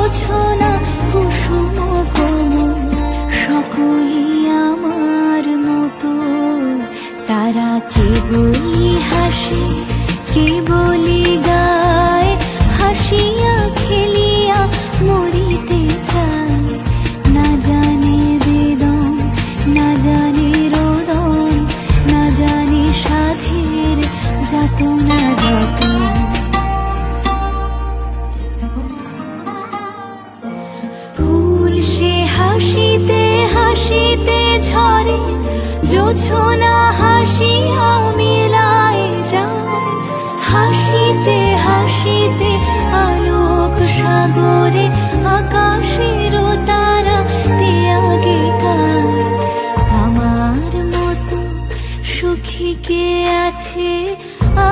জোছনা কুসুম কোমল সকলই আমার মতো। তারা কেবলই হাসে কেবলই গায়, হাসিয়া খেলিয়া মরিতে চায়। না জানে বেদন না জানে রোদন, না জানে সাধের যাতনা যত। ফুল সে হাসিতে হাসিতে ঝরে, জোছনা হাসিয়া মিলায় যায়। হাসিতে হাসিতে আলোক সাগরে আকাশের তারা ত্যাগে গায়। আমার মতো সুখী কে আছে,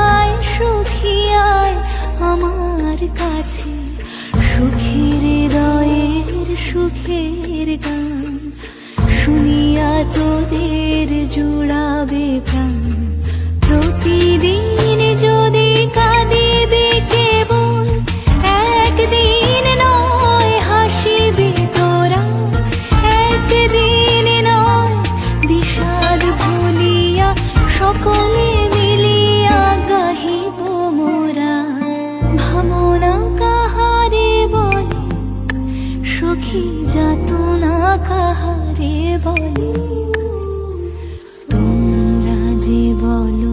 আয় সুখী আয় আমার কাছে। সুখীর হৃদয়ের সুখের গান শুনিয়া তোদের জুড়াবে প্রাণ। প্রতিদিন যদি কাঁদিবে কেবল, একদিন নয় হাসিবি তোরা। একদিন নয় বিষাদ ভুলিয়া সকলে মিলিয়া গাহিব মোরা। ভাবনা কাহারে বলে সুখী, যাতনা কাহারে বলে। তোমরা যে বলো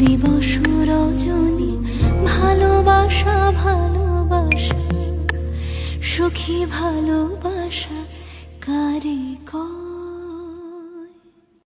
দিবস রজনী, ভালোবাসা ভালোবাসা, সুখী ভালোবাসা কারে কর।